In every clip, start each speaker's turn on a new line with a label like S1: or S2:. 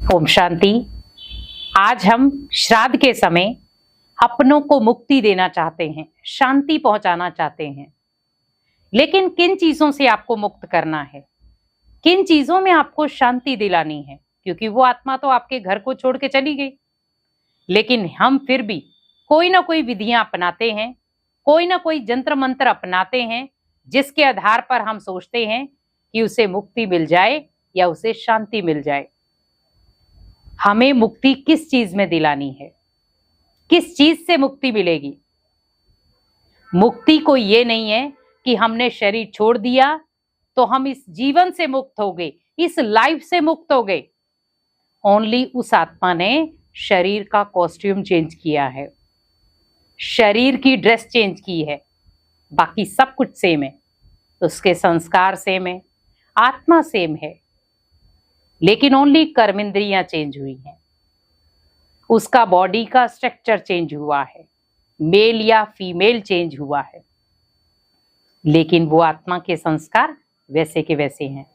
S1: ओम शांति। आज हम श्राद्ध के समय अपनों को मुक्ति देना चाहते हैं, शांति पहुंचाना चाहते हैं। लेकिन किन चीजों से आपको मुक्त करना है, किन चीजों में आपको शांति दिलानी है? क्योंकि वो आत्मा तो आपके घर को छोड़ के चली गई, लेकिन हम फिर भी कोई ना कोई विधियां अपनाते हैं, कोई ना कोई जंत्र मंत्र अपनाते हैं, जिसके आधार पर हम सोचते हैं कि उसे मुक्ति मिल जाए या उसे शांति मिल जाए। हमें मुक्ति किस चीज में दिलानी है, किस चीज से मुक्ति मिलेगी? मुक्ति कोई ये नहीं है कि हमने शरीर छोड़ दिया तो हम इस जीवन से मुक्त हो गए, इस लाइफ से मुक्त हो गए। ओनली उस आत्मा ने शरीर का कॉस्ट्यूम चेंज किया है, शरीर की ड्रेस चेंज की है, बाकी सब कुछ सेम है। उसके संस्कार सेम है, आत्मा सेम है, लेकिन ओनली कर्म इंद्रियां चेंज हुई हैं। उसका बॉडी का स्ट्रक्चर चेंज हुआ है, मेल या फीमेल चेंज हुआ है, लेकिन वो आत्मा के संस्कार वैसे के वैसे हैं।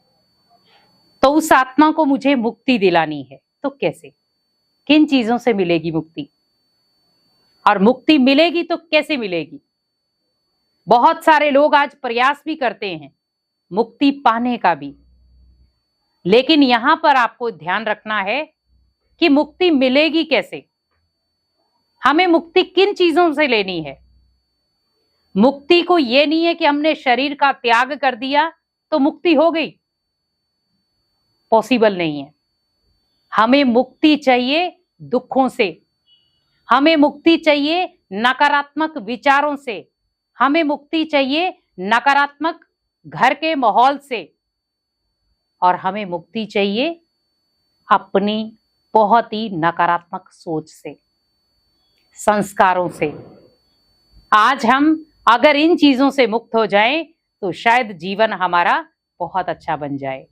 S1: तो उस आत्मा को मुझे मुक्ति दिलानी है, तो कैसे, किन चीजों से मिलेगी मुक्ति? और मुक्ति मिलेगी तो कैसे मिलेगी? बहुत सारे लोग आज प्रयास भी करते हैं मुक्ति पाने का भी, लेकिन यहां पर आपको ध्यान रखना है कि मुक्ति मिलेगी कैसे, हमें मुक्ति किन चीजों से लेनी है। मुक्ति को यह नहीं है कि हमने शरीर का त्याग कर दिया तो मुक्ति हो गई, पॉसिबल नहीं है। हमें मुक्ति चाहिए दुखों से, हमें मुक्ति चाहिए नकारात्मक विचारों से, हमें मुक्ति चाहिए नकारात्मक घर के माहौल से, और हमें मुक्ति चाहिए अपनी बहुत ही नकारात्मक सोच से, संस्कारों से। आज हम अगर इन चीजों से मुक्त हो जाएं तो शायद जीवन हमारा बहुत अच्छा बन जाए।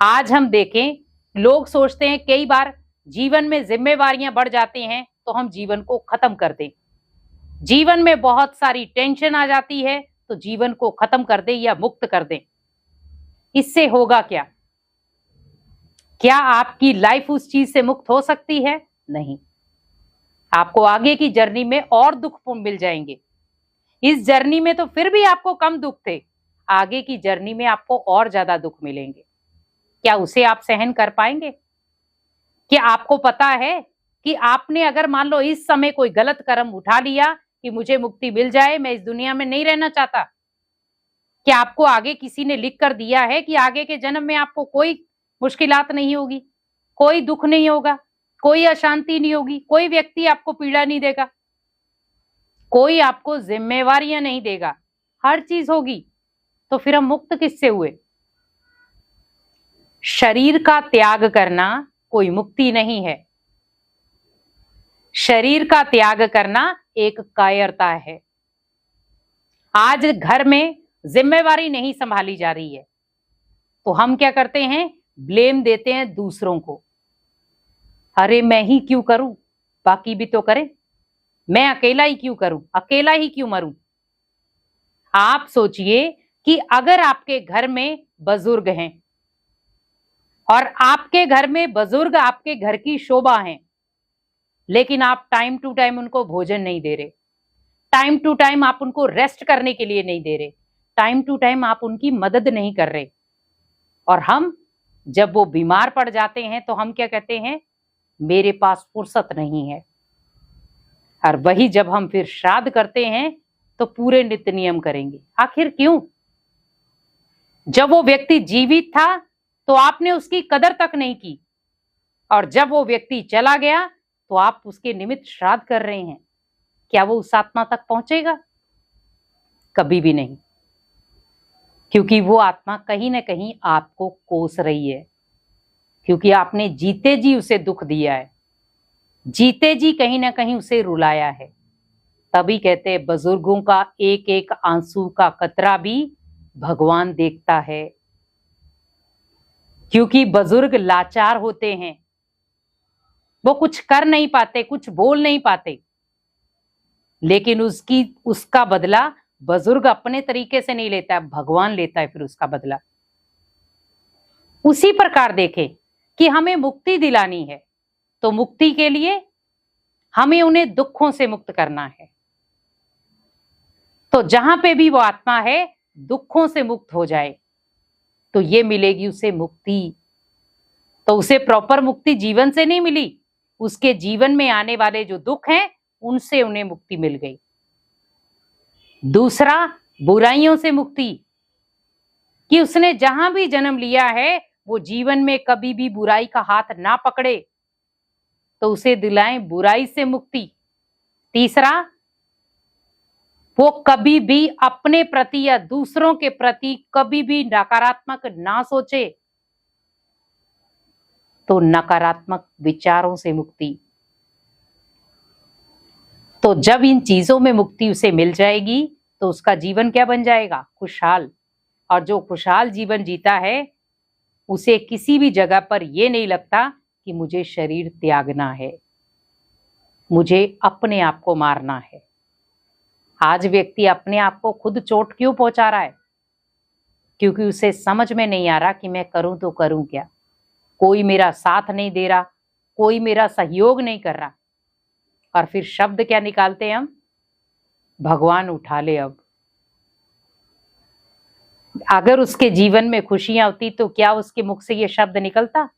S1: आज हम देखें, लोग सोचते हैं कई बार जीवन में जिम्मेवारियां बढ़ जाती हैं तो हम जीवन को खत्म कर दें, जीवन में बहुत सारी टेंशन आ जाती है तो जीवन को खत्म कर दें या मुक्त कर दें। इससे होगा क्या? क्या आपकी लाइफ उस चीज से मुक्त हो सकती है? नहीं। आपको आगे की जर्नी में और दुख मिल जाएंगे। इस जर्नी में तो फिर भी आपको कम दुख थे, आगे की जर्नी में आपको और ज्यादा दुख मिलेंगे। क्या उसे आप सहन कर पाएंगे? क्या आपको पता है कि आपने अगर मान लो इस समय कोई गलत कदम उठा लिया कि मुझे मुक्ति मिल जाए, मैं इस दुनिया में नहीं रहना चाहता, क्या आपको आगे किसी ने लिख कर दिया है कि आगे के जन्म में आपको कोई मुश्किलात नहीं होगी, कोई दुख नहीं होगा, कोई अशांति नहीं होगी, कोई व्यक्ति आपको पीड़ा नहीं देगा, कोई आपको जिम्मेवारियां नहीं देगा, हर चीज होगी? तो फिर हम मुक्त किससे हुए? शरीर का त्याग करना कोई मुक्ति नहीं है। शरीर का त्याग करना एक कायरता है। आज घर में जिम्मेवारी नहीं संभाली जा रही है तो हम क्या करते हैं, ब्लेम देते हैं दूसरों को। अरे मैं ही क्यों करूं, बाकी भी तो करें, मैं अकेला ही क्यों करूं, अकेला ही क्यों मरूं? आप सोचिए कि अगर आपके घर में बुजुर्ग हैं और आपके घर में बुजुर्ग आपके घर की शोभा हैं, लेकिन आप टाइम टू टाइम उनको भोजन नहीं दे रहे, टाइम टू टाइम आप उनको रेस्ट करने के लिए नहीं दे रहे, टाइम टू टाइम आप उनकी मदद नहीं कर रहे, और हम जब वो बीमार पड़ जाते हैं तो हम क्या कहते हैं, मेरे पास फुर्सत नहीं है। और वही जब हम फिर श्राद्ध करते हैं तो पूरे नित्य नियम करेंगे। आखिर क्यों? जब वो व्यक्ति जीवित था तो आपने उसकी कदर तक नहीं की, और जब वो व्यक्ति चला गया तो आप उसके निमित्त श्राद्ध कर रहे हैं। क्या वो उस आत्मा तक पहुंचेगा? कभी भी नहीं, क्योंकि वो आत्मा कहीं ना कहीं आपको कोस रही है, क्योंकि आपने जीते जी उसे दुख दिया है, जीते जी कहीं ना कहीं उसे रुलाया है। तभी कहते हैं बुजुर्गों का एक एक आंसू का कतरा भी भगवान देखता है, क्योंकि बुजुर्ग लाचार होते हैं, वो कुछ कर नहीं पाते, कुछ बोल नहीं पाते, लेकिन उसका बदला बुजुर्ग अपने तरीके से नहीं लेता है, भगवान लेता है फिर उसका बदला। उसी प्रकार देखें कि हमें मुक्ति दिलानी है, तो मुक्ति के लिए हमें उन्हें दुखों से मुक्त करना है। तो जहां पे भी वो आत्मा है दुखों से मुक्त हो जाए तो ये मिलेगी उसे मुक्ति। तो उसे प्रॉपर मुक्ति जीवन से नहीं मिली, उसके जीवन में आने वाले जो दुख हैं उनसे उन्हें मुक्ति मिल गई। दूसरा, बुराइयों से मुक्ति, कि उसने जहां भी जन्म लिया है वो जीवन में कभी भी बुराई का हाथ ना पकड़े, तो उसे दिलाएं बुराई से मुक्ति। तीसरा, वो कभी भी अपने प्रति या दूसरों के प्रति कभी भी नकारात्मक ना सोचे, तो नकारात्मक विचारों से मुक्ति। तो जब इन चीजों में मुक्ति उसे मिल जाएगी तो उसका जीवन क्या बन जाएगा? खुशहाल। और जो खुशहाल जीवन जीता है उसे किसी भी जगह पर यह नहीं लगता कि मुझे शरीर त्यागना है, मुझे अपने आप को मारना है। आज व्यक्ति अपने आप को खुद चोट क्यों पहुंचा रहा है? क्योंकि उसे समझ में नहीं आ रहा कि मैं करूं तो करूं क्या, कोई मेरा साथ नहीं दे रहा, कोई मेरा सहयोग नहीं कर रहा। और फिर शब्द क्या निकालते हैं हम? भगवान उठा ले अब। अगर उसके जीवन में खुशियां होती तो क्या उसके मुख से ये शब्द निकलता?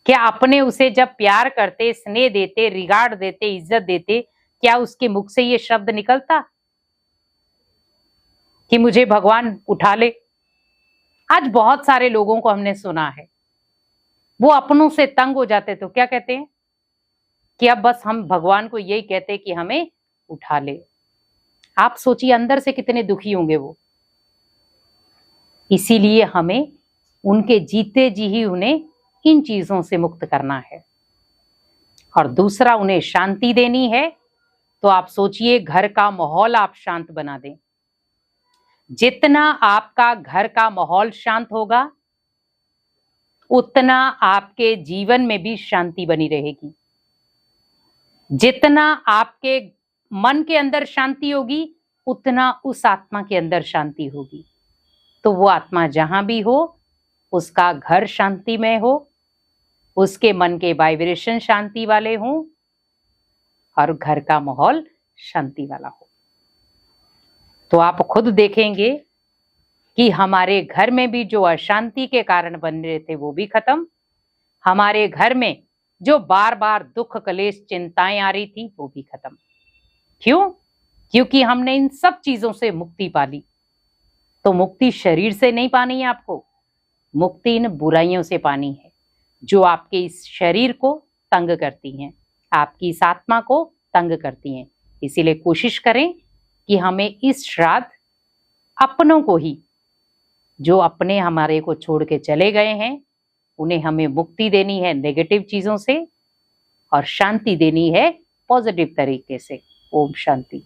S1: क्या अपने उसे जब प्यार करते, स्नेह देते, रिगार्ड देते, इज्जत देते, क्या उसके मुख से ये शब्द निकलता कि मुझे भगवान उठा ले? आज बहुत सारे लोगों को हमने सुना है, वो अपनों से तंग हो जाते तो क्या कहते हैं कि अब बस हम भगवान को यही कहते कि हमें उठा ले। आप सोचिए अंदर से कितने दुखी होंगे वो। इसीलिए हमें उनके जीते जी ही उन्हें इन चीजों से मुक्त करना है। और दूसरा, उन्हें शांति देनी है। तो आप सोचिए घर का माहौल आप शांत बना दें। जितना आपका घर का माहौल शांत होगा उतना आपके जीवन में भी शांति बनी रहेगी। जितना आपके मन के अंदर शांति होगी उतना उस आत्मा के अंदर शांति होगी। तो वो आत्मा जहां भी हो उसका घर शांति में हो, उसके मन के वाइब्रेशन शांति वाले हों और घर का माहौल शांति वाला हो। तो आप खुद देखेंगे कि हमारे घर में भी जो अशांति के कारण बन रहे थे वो भी खत्म, हमारे घर में जो बार बार दुख, कलेश, चिंताएं आ रही थी वो भी खत्म। क्यों? क्योंकि हमने इन सब चीजों से मुक्ति पा ली। तो मुक्ति शरीर से नहीं पानी है आपको, मुक्ति इन बुराइयों से पानी है जो आपके इस शरीर को तंग करती हैं, आपकी इस आत्मा को तंग करती हैं। इसीलिए कोशिश करें कि हमें इस श्राद्ध अपनों को ही, जो अपने हमारे को छोड़ के चले गए हैं, उन्हें हमें मुक्ति देनी है नेगेटिव चीजों से और शांति देनी है पॉजिटिव तरीके से। ओम शांति।